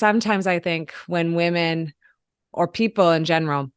sometimes I think when women or people in general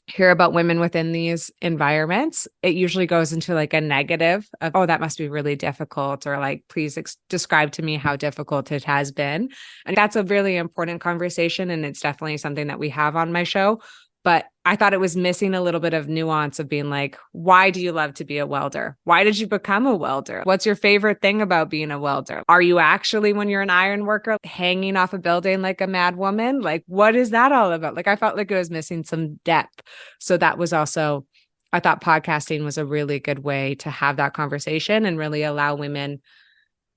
hear about women within these environments, it usually goes into like a negative of, oh, that must be really difficult, or like, please describe to me how difficult it has been. And that's a really important conversation. And it's definitely something that we have on my show. But I thought it was missing a little bit of nuance of being like, why do you love to be a welder? Why did you become a welder? What's your favorite thing about being a welder? Are you actually, when you're an iron worker, hanging off a building like a mad woman? Like, what is that all about? Like, I felt like it was missing some depth. So that was also, I thought podcasting was a really good way to have that conversation and really allow women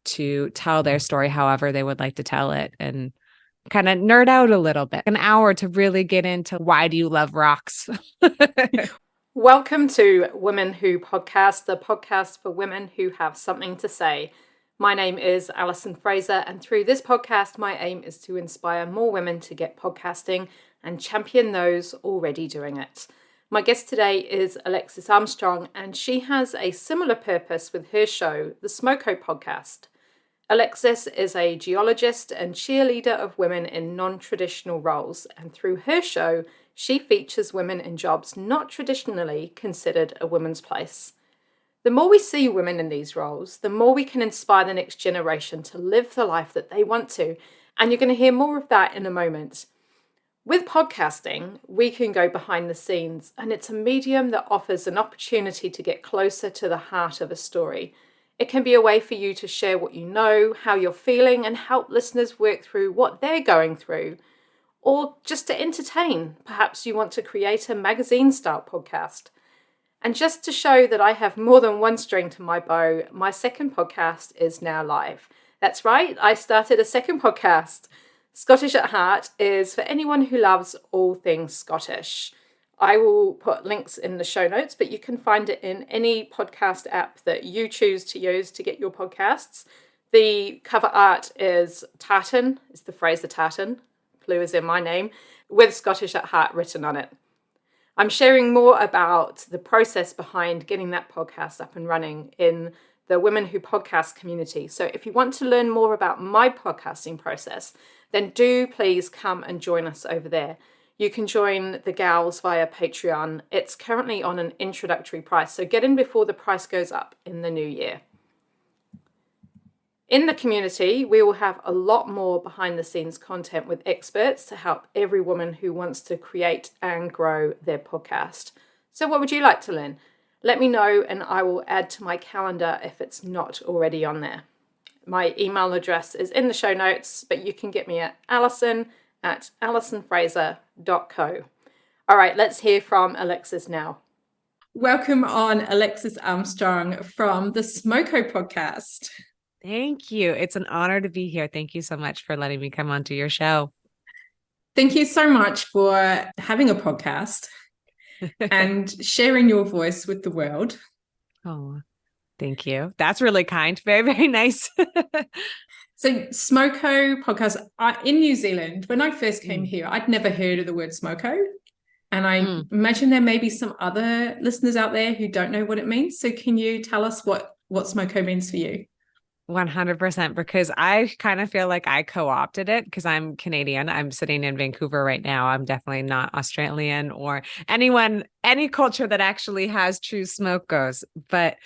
to tell their story however they would like to tell it, and kind of nerd out a little bit, an hour to really get into why do you love rocks? Welcome to Women Who Podcast, the podcast for women who have something to say. My name is Alison Fraser, and through this podcast, my aim is to inspire more women to get podcasting and champion those already doing it. My guest today is Alexis Armstrong, and she has a similar purpose with her show, the Smoko Podcast. Alexis is a geologist and cheerleader of women in non-traditional roles, and through her show, she features women in jobs not traditionally considered a woman's place. The more we see women in these roles, the more we can inspire the next generation to live the life that they want to, and you're going to hear more of that in a moment. With podcasting, we can go behind the scenes, and it's a medium that offers an opportunity to get closer to the heart of a story. It can be a way for you to share what you know, how you're feeling, and help listeners work through what they're going through. Or just to entertain. Perhaps you want to create a magazine-style podcast. And just to show that I have more than one string to my bow, my second podcast is now live. That's right, I started a second podcast. Scottish at Heart is for anyone who loves all things Scottish. I will put links in the show notes, but you can find it in any podcast app that you choose to use to get your podcasts. The cover art is tartan, it's the Fraser tartan, blue is in my name, with Scottish at Heart written on it. I'm sharing more about the process behind getting that podcast up and running in the Women Who Podcast community. So if you want to learn more about my podcasting process, then do please come and join us over there. You can join the gals via Patreon. It's currently on an introductory price, so get in before the price goes up in the new year. In the community, we will have a lot more behind the scenes content with experts to help every woman who wants to create and grow their podcast. So what would you like to learn? Let me know and I will add to my calendar if it's not already on there. My email address is in the show notes, but you can get me at alison@alisonfraser.co. All right, let's hear from Alexis now. Welcome on, Alexis Armstrong from the Smoko Podcast. Thank you. It's an honor to be here. Thank you so much for letting me come onto your show. Thank you so much for having a podcast and sharing your voice with the world. Oh, thank you. That's really kind. Very, very nice. So Smoko Podcast, in New Zealand, when I first came here, I'd never heard of the word Smoko. And I imagine there may be some other listeners out there who don't know what it means. So can you tell us what Smoko means for you? 100%, because I kind of feel like I co-opted it because I'm Canadian. I'm sitting in Vancouver right now. I'm definitely not Australian or any culture that actually has true smokos. But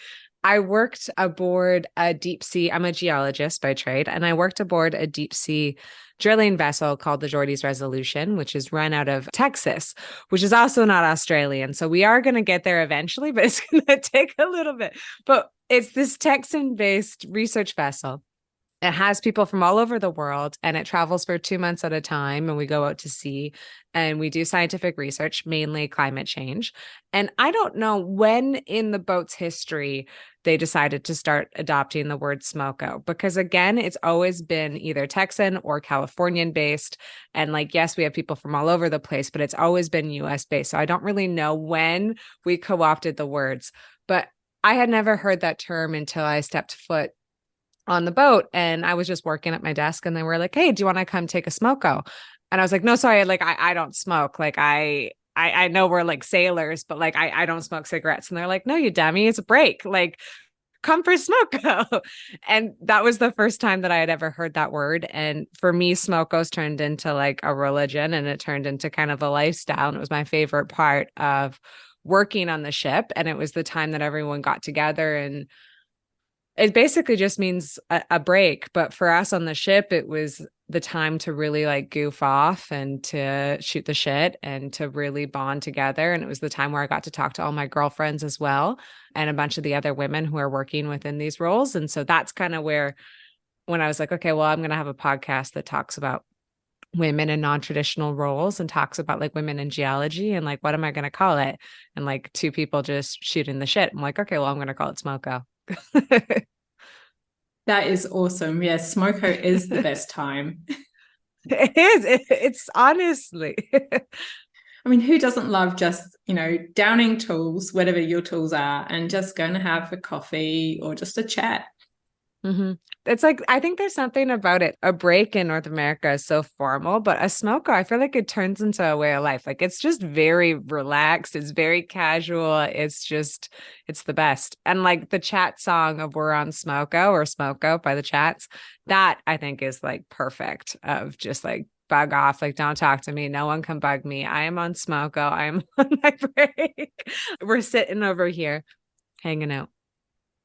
I worked aboard a deep sea. I'm a geologist by trade, and I worked aboard a deep sea drilling vessel called the Geordie's Resolution, which is run out of Texas, which is also not Australian. So we are going to get there eventually, but it's going to take a little bit. But it's this Texan-based research vessel. It has people from all over the world, and it travels for 2 months at a time. And we go out to sea and we do scientific research, mainly climate change. And I don't know when in the boat's history they decided to start adopting the word smoko, because again, it's always been either Texan or Californian based. And like, yes, we have people from all over the place, but it's always been US based. So I don't really know when we co-opted the words, but I had never heard that term until I stepped foot on the boat, and I was just working at my desk, and they were like, "Hey, do you want to come take a smoko?" And I was like, "No, sorry, like I don't smoke. Like I know we're like sailors, but like I don't smoke cigarettes." And they're like, "No, you dummy, it's a break. Like come for Smoko. And that was the first time that I had ever heard that word. And for me, Smoko's turned into like a religion, and it turned into kind of a lifestyle. And it was my favorite part of working on the ship. And it was the time that everyone got together, and it basically just means a break. But for us on the ship, it was the time to really like goof off and to shoot the shit and to really bond together. And it was the time where I got to talk to all my girlfriends as well, and a bunch of the other women who are working within these roles. And so that's kind of where, when I was like, okay, well, I'm going to have a podcast that talks about women in non-traditional roles and talks about like women in geology, and like, what am I going to call it? And like two people just shooting the shit. I'm like, okay, well, I'm going to call it Smoko. That is awesome. Yes, Smoko is the best time. It is. It's honestly. I mean, who doesn't love just, downing tools, whatever your tools are, and just going to have a coffee or just a chat? Mm-hmm. It's like, I think there's something about it. A break in North America is so formal, but a Smoko, I feel like it turns into a way of life. Like, it's just very relaxed. It's very casual. It's the best. And like the chat song of We're on Smoko, or Smoko by the Chats, that I think is like perfect, of just like, bug off. Like, don't talk to me. No one can bug me. I am on Smoko. I am on my break. We're sitting over here hanging out.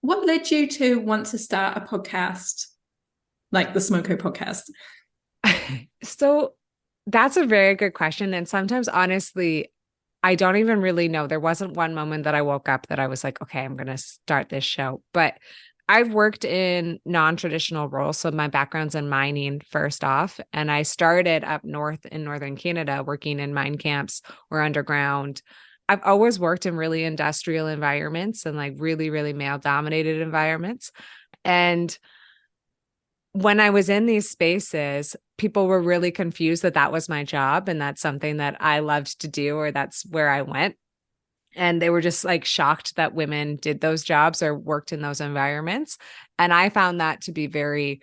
What led you to want to start a podcast like the Smoko Podcast? So that's a very good question. And sometimes, honestly, I don't even really know. There wasn't one moment that I woke up that I was like, okay, I'm going to start this show. But I've worked in non-traditional roles. So my background's in mining first off. And I started up north in northern Canada working in mine camps or underground. I've always worked in really industrial environments and like really, really male dominated environments. And when I was in these spaces, people were really confused that that was my job and that's something that I loved to do, or that's where I went. And they were just like shocked that women did those jobs or worked in those environments. And I found that to be very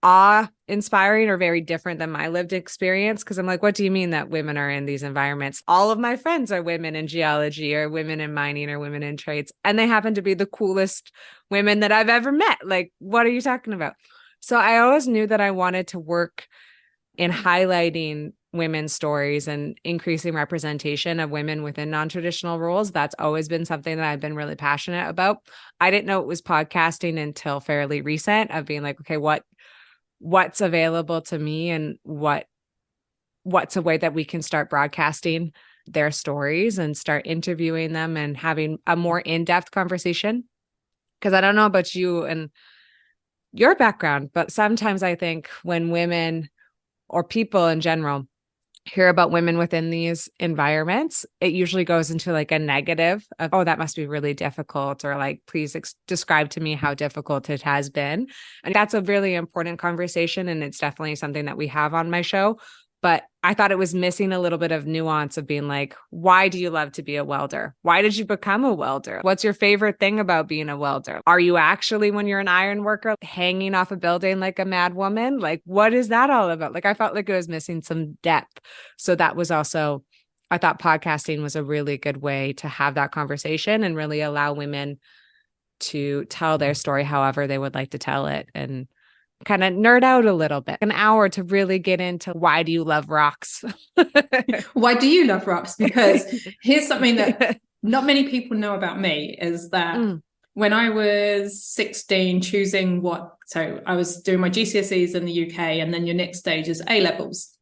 awe-inspiring or very different than my lived experience. Because I'm like, what do you mean that women are in these environments? All of my friends are women in geology or women in mining or women in trades. And they happen to be the coolest women that I've ever met. Like, what are you talking about? So I always knew that I wanted to work in highlighting women's stories and increasing representation of women within non-traditional roles. That's always been something that I've been really passionate about. I didn't know it was podcasting until fairly recent, of being like, okay, what's available to me, and what's a way that we can start broadcasting their stories and start interviewing them and having a more in-depth conversation. Because I don't know about you and your background, but sometimes I think when women or people in general hear about women within these environments, it usually goes into like a negative of, oh, that must be really difficult, or like, please describe to me how difficult it has been. And that's a really important conversation. And it's definitely something that we have on my show. But I thought it was missing a little bit of nuance of being like, why do you love to be a welder? Why did you become a welder? What's your favorite thing about being a welder? Are you actually, when you're an iron worker, hanging off a building like a mad woman? Like, what is that all about? Like, I felt like it was missing some depth. So that was also, I thought podcasting was a really good way to have that conversation and really allow women to tell their story however they would like to tell it, and kind of nerd out a little bit. An hour to really get into, why do you love rocks? Why do you love rocks? Because here's something that not many people know about me, is that when I was 16, so I was doing my GCSEs in the UK, and then your next stage is A-levels.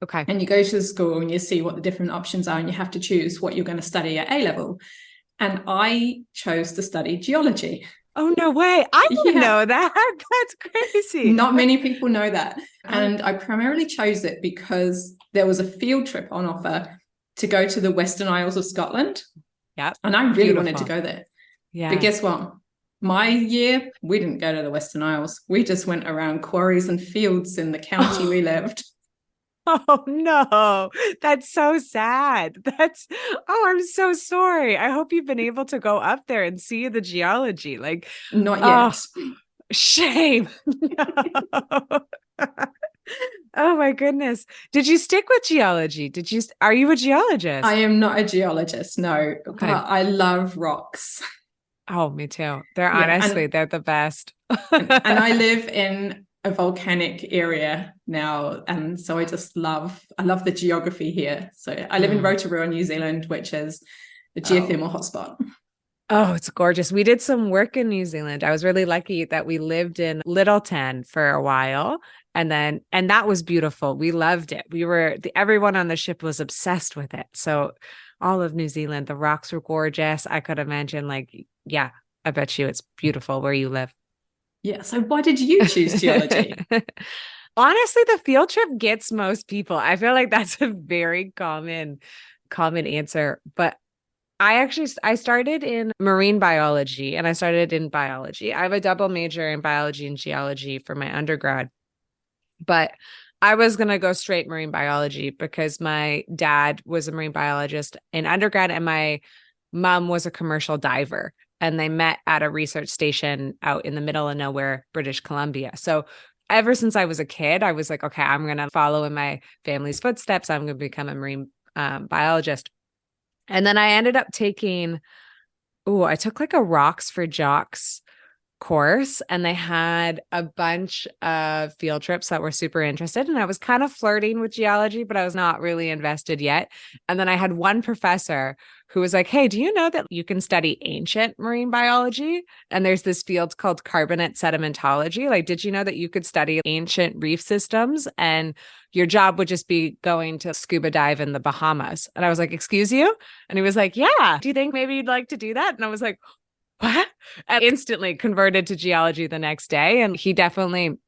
Okay. And you go to the school and you see what the different options are, and you have to choose what you're going to study at A-level. And I chose to study geology. Oh, no way. I didn't know that. That's crazy. Not many people know that. And I primarily chose it because there was a field trip on offer to go to the Western Isles of Scotland. Yeah. And I really wanted to go there. Yeah. But guess what? My year, we didn't go to the Western Isles. We just went around quarries and fields in the county we lived. Oh, no, that's so sad. I'm so sorry. I hope you've been able to go up there and see the geology. Like, not yet. Shame. No. Oh my goodness. Did you stick with geology? Are you a geologist? I am not a geologist, no. Okay. But I love rocks. Oh, me too. They're Yeah, honestly, they're the best. and I live in a volcanic area now, and so I love the geography here. So I live in Mm. Rotorua, New Zealand, which is a Oh. geothermal hotspot. Oh, it's gorgeous. We did some work in New Zealand. I was really lucky that we lived in Littleton for a while. And that was beautiful. We loved it. Everyone on the ship was obsessed with it. So all of New Zealand, the rocks were gorgeous. I could imagine, like, yeah, I bet you it's beautiful where you live. Yeah. So why did you choose geology? Honestly, the field trip gets most people. I feel like that's a very common answer, but I started in marine biology and I started in biology. I have a double major in biology and geology for my undergrad, but I was going to go straight marine biology because my dad was a marine biologist in undergrad and my mom was a commercial diver. And they met at a research station out in the middle of nowhere, British Columbia. So ever since I was a kid, I was like, okay, I'm going to follow in my family's footsteps. I'm going to become a marine biologist. And then I ended up I took like a Rocks for Jocks course and they had a bunch of field trips that were super interested. And I was kind of flirting with geology, but I was not really invested yet. And then I had one professor who was like, hey, do you know that you can study ancient marine biology? And there's this field called carbonate sedimentology. Like, did you know that you could study ancient reef systems and your job would just be going to scuba dive in the Bahamas? And I was like, excuse you? And he was like, yeah, do you think maybe you'd like to do that? And I was like, what? I instantly converted to geology the next day. And he definitely,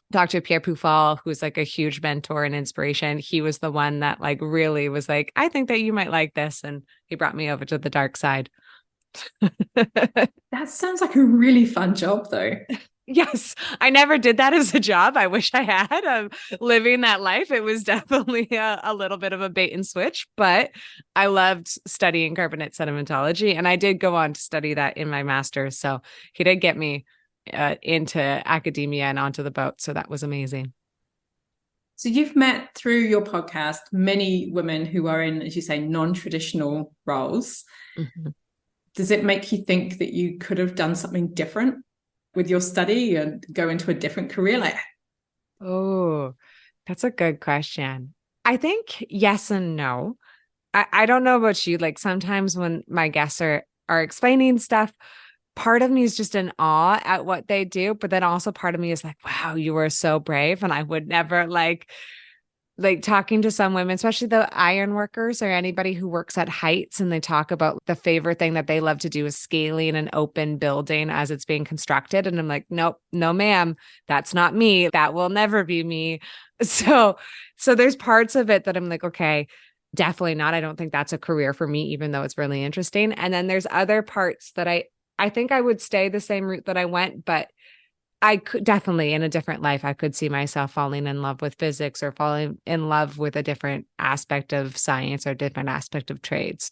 Dr. Pierre Poufal, who's like a huge mentor and inspiration, he was the one that like really was like, I think that you might like this. And he brought me over to the dark side. That sounds like a really fun job, though. Yes, I never did that as a job. I wish I had living that life. It was definitely a little bit of a bait and switch, but I loved studying carbonate sedimentology. And I did go on to study that in my master's. So he did get me into academia and onto the boat. So that was amazing. So you've met through your podcast many women who are in, as you say, non-traditional roles. Mm-hmm. Does it make you think that you could have done something different with your study and go into a different career? Like, Oh, that's a good question. I think yes and no. I don't know about you. Like sometimes when my guests are explaining stuff, part of me is just in awe at what they do, but then also part of me is like, wow, you were so brave. And I would never like talking to some women, especially the iron workers or anybody who works at heights, and they talk about the favorite thing that they love to do is scaling an open building as it's being constructed. And I'm like, nope, no, ma'am, that's not me. That will never be me. So there's parts of it that I'm like, okay, definitely not. I don't think that's a career for me, even though it's really interesting. And then there's other parts that I think I would stay the same route that I went, but I could definitely in a different life, I could see myself falling in love with physics or falling in love with a different aspect of science or different aspect of trades.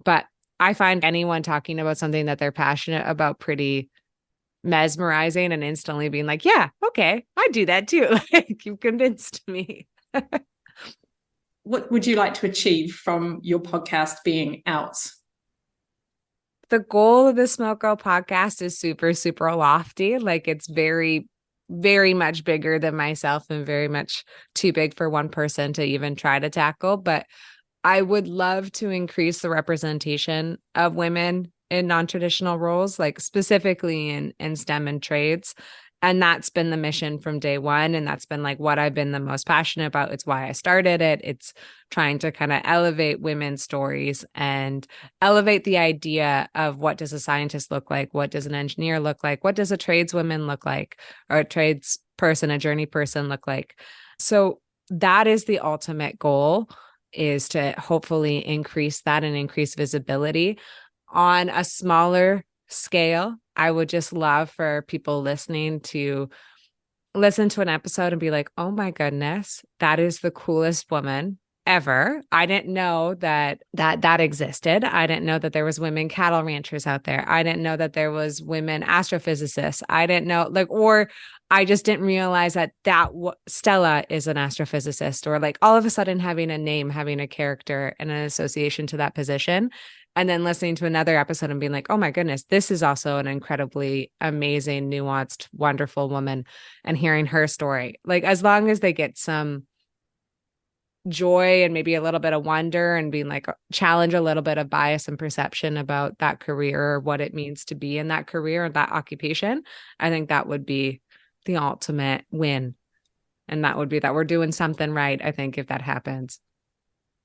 But I find anyone talking about something that they're passionate about pretty mesmerizing and instantly being like, yeah, okay, I do that too. Like you've convinced me. what would you like to achieve from your podcast being out? The goal of the Smoko podcast is super, super lofty. Like it's very, very much bigger than myself and very much too big for one person to even try to tackle. But I would love to increase the representation of women in non-traditional roles, like specifically in STEM and trades. And that's been the mission from day one. And that's been like what I've been the most passionate about. It's why I started it. It's trying to kind of elevate women's stories and elevate the idea of what does a scientist look like? What does an engineer look like? What does a tradeswoman look like? Or a tradesperson, a journey person look like? So that is the ultimate goal, is to hopefully increase that and increase visibility on a smaller scale. I would just love for people listening to listen to an episode and be like, oh my goodness, that is the coolest woman ever. I didn't know that existed. I didn't know that there was women cattle ranchers out there. I didn't know that there was women astrophysicists. I didn't know or I just didn't realize that Stella is an astrophysicist, or like all of a sudden having a name, having a character and an association to that position. and then listening to another episode and being like, oh my goodness, this is also an incredibly amazing, nuanced, wonderful woman, and hearing her story. Like, as long as they get some joy and maybe a little bit of wonder and being like, challenge a little bit of bias and perception about that career or what it means to be in that career or that occupation, I think that would be the ultimate win. And that would be that we're doing something right, I think, if that happens.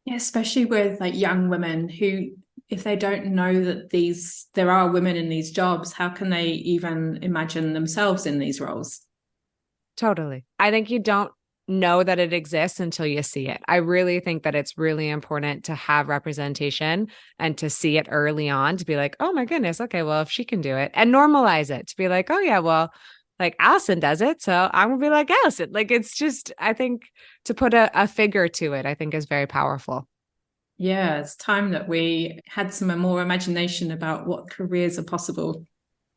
Yeah, especially with like young women who, if they don't know that there are women in these jobs, how can they even imagine themselves in these roles? Totally. I think you don't know that it exists until you see it. I really think that it's really important to have representation and to see it early on, to be like, oh my goodness, okay, well, if she can do it, and normalize it, to be like, oh yeah, well, like Allison does it, so I'm gonna be like Allison. Like, it's just, I think to put a figure to it, I think is very powerful. Yeah, it's time that we had some more imagination about what careers are possible.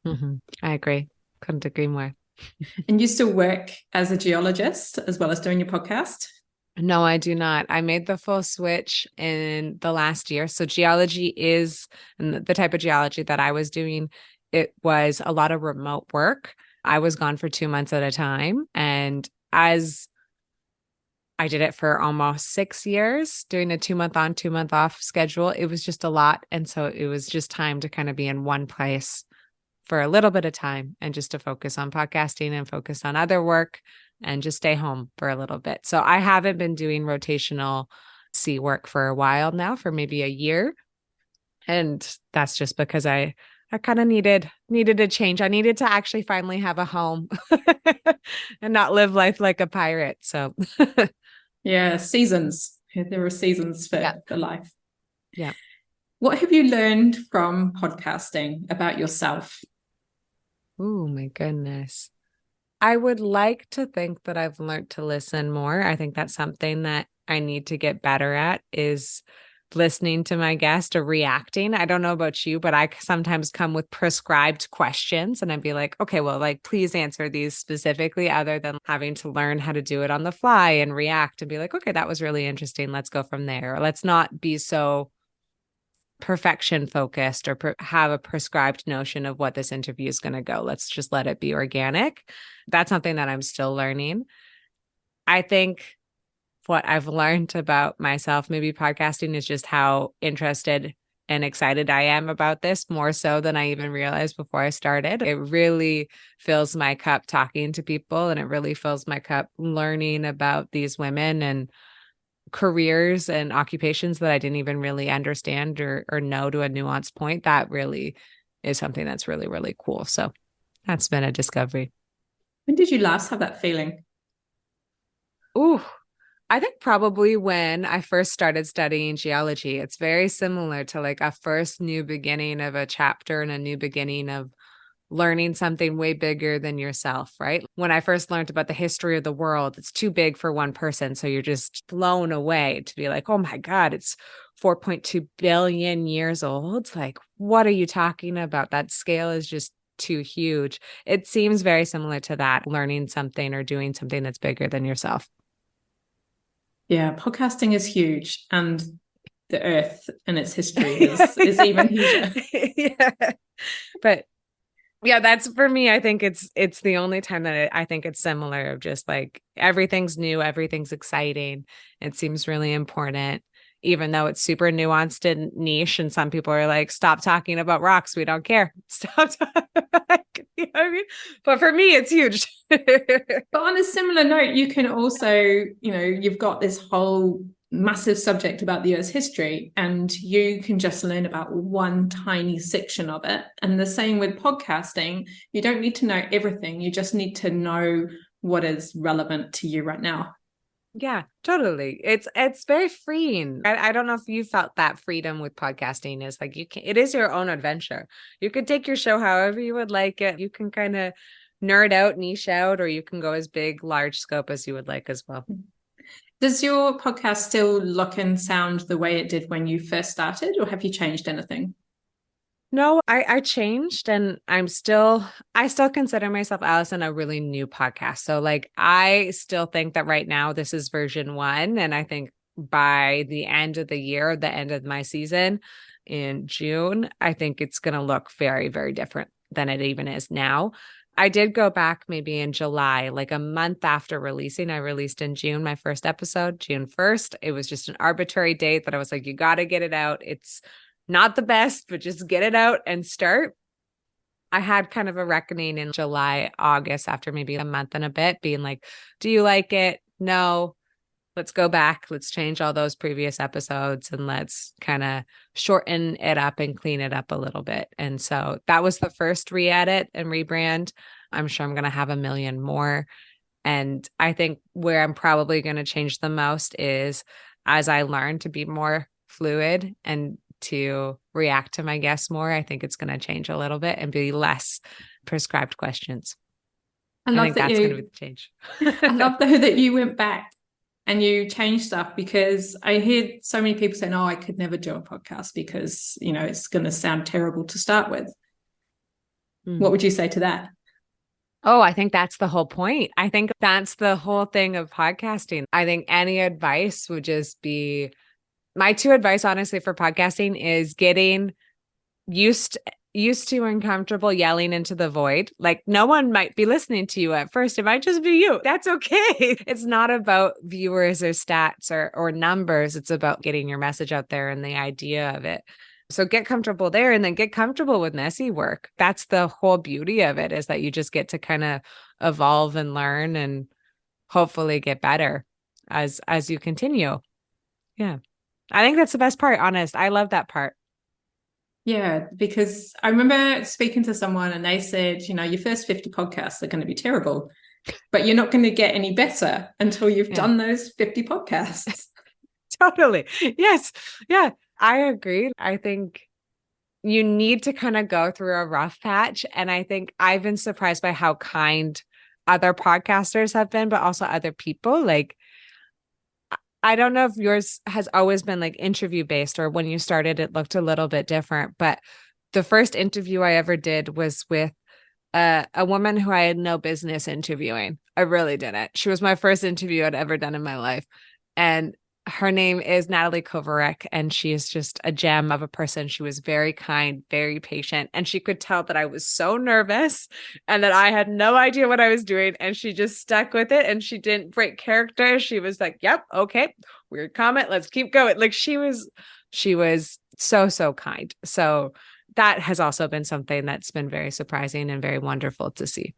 Mm-hmm. I agree. Couldn't agree more. And you still work as a geologist as well as doing your podcast? No, I do not. I made the full switch in the last year. So geology is, and the type of geology that I was doing, it was a lot of remote work. I was gone for 2 months at a time. And as I did it for almost 6 years, doing a 2 month on, 2 month off schedule, it was just a lot. And so it was just time to kind of be in one place for a little bit of time and just to focus on podcasting and focus on other work and just stay home for a little bit. So I haven't been doing rotational C work for a while now, for maybe a year. And that's just because I kind of needed a change. I needed to actually finally have a home and not live life like a pirate. So yeah, seasons. There are seasons for life. Yeah. What have you learned from podcasting about yourself? Oh my goodness. I would like to think that I've learned to listen more. I think that's something that I need to get better at, is listening to my guest or reacting. I don't know about you, but I sometimes come with prescribed questions and I'd be like, okay, well, like, please answer these specifically, other than having to learn how to do it on the fly and react and be like, okay, that was really interesting. Let's go from there. Or let's not be so perfection focused or have a prescribed notion of what this interview is going to go. Let's just let it be organic. That's something that I'm still learning. I think what I've learned about myself, maybe podcasting, is just how interested and excited I am about this, more so than I even realized before I started. It really fills my cup talking to people, and it really fills my cup learning about these women and careers and occupations that I didn't even really understand or know to a nuanced point. That really is something that's really, really cool. So that's been a discovery. When did you last have that feeling? Ooh, I think probably when I first started studying geology. It's very similar to like a first new beginning of a chapter and a new beginning of learning something way bigger than yourself, right? When I first learned about the history of the world, it's too big for one person. So you're just blown away to be like, oh my God, it's 4.2 billion years old. Like, what are you talking about? That scale is just too huge. It seems very similar to that, learning something or doing something that's bigger than yourself. Yeah, podcasting is huge, and the earth and its history is even huger. Yeah. But yeah, that's, for me, I think it's the only time that I think it's similar, of just like everything's new, everything's exciting. It seems really important, even though it's super nuanced and niche. And some people are like, stop talking about rocks. We don't care. Stop. You know what I mean? But for me, it's huge. But on a similar note, you can also, you've got this whole massive subject about the Earth's history, and you can just learn about one tiny section of it. And the same with podcasting. You don't need to know everything. You just need to know what is relevant to you right now. Yeah, totally. It's very freeing. I don't know if you felt that freedom with podcasting. Is like, it is your own adventure. You could take your show however you would like it. You can kind of nerd out, niche out, or you can go as big, large scope as you would like as well. Does your podcast still look and sound the way it did when you first started, or have you changed anything? No, I changed, and I still consider myself, Allison, a really new podcast. So like, I still think that right now this is version 1. And I think by the end of the year, the end of my season in June, I think it's going to look very, very different than it even is now. I did go back maybe in July, like a month after releasing. I released in June, my first episode, June 1st. It was just an arbitrary date that I was like, you got to get it out. It's not the best, but just get it out and start. I had kind of a reckoning in July, August, after maybe a month and a bit, being like, do you like it? No. Let's go back. Let's change all those previous episodes and let's kind of shorten it up and clean it up a little bit. And so that was the first re-edit and rebrand. I'm sure I'm going to have a million more. And I think where I'm probably going to change the most is as I learn to be more fluid and to react to my guests more, I think it's going to change a little bit and be less prescribed questions. I think that's going to be the change. I love though that you went back and you changed stuff, because I hear so many people saying, oh, I could never do a podcast because, it's going to sound terrible to start with. What would you say to that? Oh, I think that's the whole point. I think that's the whole thing of podcasting. I think any advice would just be, my two advice, honestly, for podcasting is getting used to and comfortable yelling into the void. Like, no one might be listening to you at first. It might just be you. That's okay. It's not about viewers or stats or numbers. It's about getting your message out there and the idea of it. So get comfortable there, and then get comfortable with messy work. That's the whole beauty of it, is that you just get to kind of evolve and learn and hopefully get better as you continue. Yeah. I think that's the best part, honest. I love that part. Yeah, because I remember speaking to someone and they said, your first 50 podcasts are going to be terrible, but you're not going to get any better until you've done those 50 podcasts. Totally. Yes. Yeah, I agree. I think you need to kind of go through a rough patch. And I think I've been surprised by how kind other podcasters have been, but also other people. Like, I don't know if yours has always been like interview based, or when you started, it looked a little bit different. But the first interview I ever did was with a woman who I had no business interviewing. I really didn't. She was my first interview I'd ever done in my life. And her name is Natalie Kovarek, and she is just a gem of a person. She was very kind, very patient, and she could tell that I was so nervous and that I had no idea what I was doing, and she just stuck with it, and she didn't break character. She was like, yep, okay, weird comment, let's keep going. Like, she was so kind. So that has also been something that's been very surprising and very wonderful to see.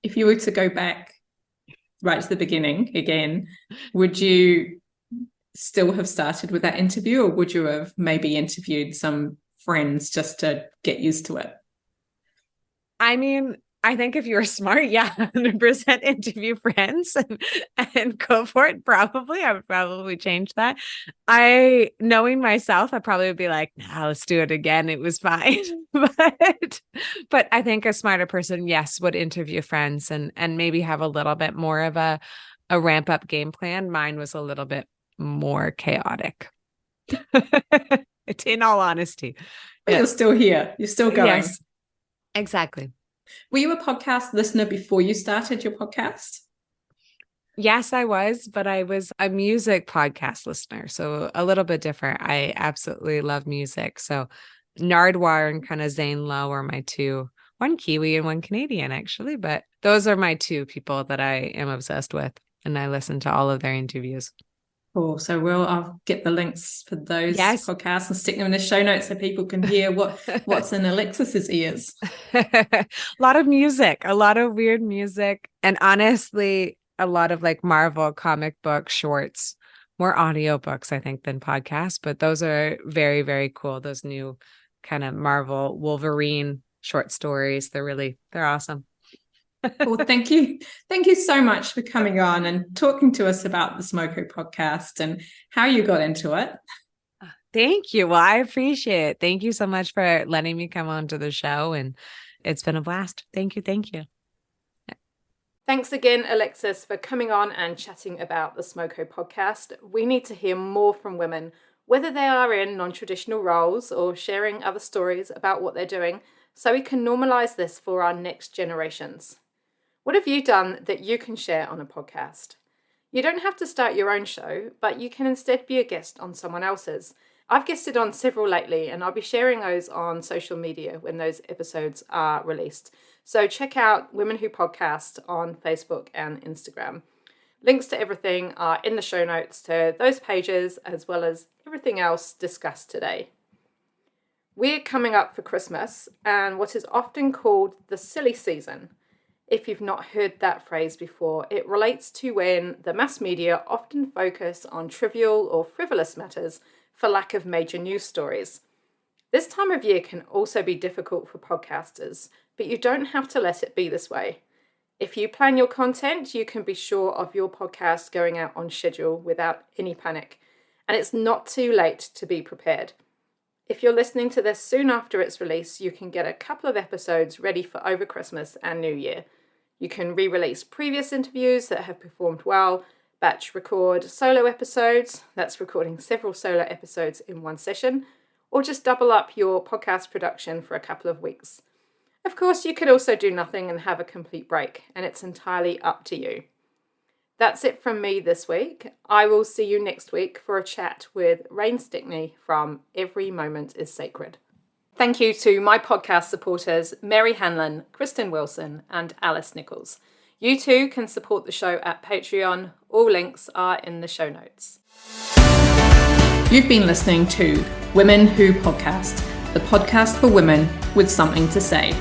If you were to go back right to the beginning again, would you still have started with that interview, or would you have maybe interviewed some friends just to get used to it? I mean, I think if you were smart, 100% interview friends and go for it. Probably. I would probably change that. Knowing myself, I probably would be like, nah, let's do it again. It was fine. But I think a smarter person, yes, would interview friends and maybe have a little bit more of a ramp up game plan. Mine was a little bit more chaotic. It's, in all honesty. But you're still here. You're still going. Yes, exactly. Were you a podcast listener before you started your podcast? Yes, I was, but I was a music podcast listener. So a little bit different. I absolutely love music. So Nardwuar and kind of Zane, Lowe are my two, one Kiwi and one Canadian, actually. But those are my two people that I am obsessed with. And I listen to all of their interviews. Cool. So I'll get the links for those podcasts and stick them in the show notes so people can hear what's in Alexis's ears. A lot of music, a lot of weird music. And honestly, a lot of like Marvel comic book shorts, more audiobooks, I think, than podcasts. But those are very, very cool. Those new kind of Marvel Wolverine short stories. They're awesome. Well, thank you. Thank you so much for coming on and talking to us about the Smoko podcast and how you got into it. Thank you. Well, I appreciate it. Thank you so much for letting me come on to the show. And it's been a blast. Thank you. Thank you. Thanks again, Alexis, for coming on and chatting about the Smoko podcast. We need to hear more from women, whether they are in non-traditional roles or sharing other stories about what they're doing, so we can normalize this for our next generations. What have you done that you can share on a podcast? You don't have to start your own show, but you can instead be a guest on someone else's. I've guested on several lately, and I'll be sharing those on social media when those episodes are released. So check out Women Who Podcast on Facebook and Instagram. Links to everything are in the show notes to those pages, as well as everything else discussed today. We're coming up for Christmas and what is often called the silly season. If you've not heard that phrase before, it relates to when the mass media often focus on trivial or frivolous matters for lack of major news stories. This time of year can also be difficult for podcasters, but you don't have to let it be this way. If you plan your content, you can be sure of your podcast going out on schedule without any panic, and it's not too late to be prepared. If you're listening to this soon after its release, you can get a couple of episodes ready for over Christmas and New Year. You can re-release previous interviews that have performed well, batch record solo episodes, that's recording several solo episodes in one session, or just double up your podcast production for a couple of weeks. Of course, you could also do nothing and have a complete break, and it's entirely up to you. That's it from me this week. I will see you next week for a chat with Rain Stickney from Every Moment is Sacred. Thank you to my podcast supporters, Mary Hanlon, Kristen Wilson, and Alice Nichols. You too can support the show at Patreon. All links are in the show notes. You've been listening to Women Who Podcast, the podcast for women with something to say.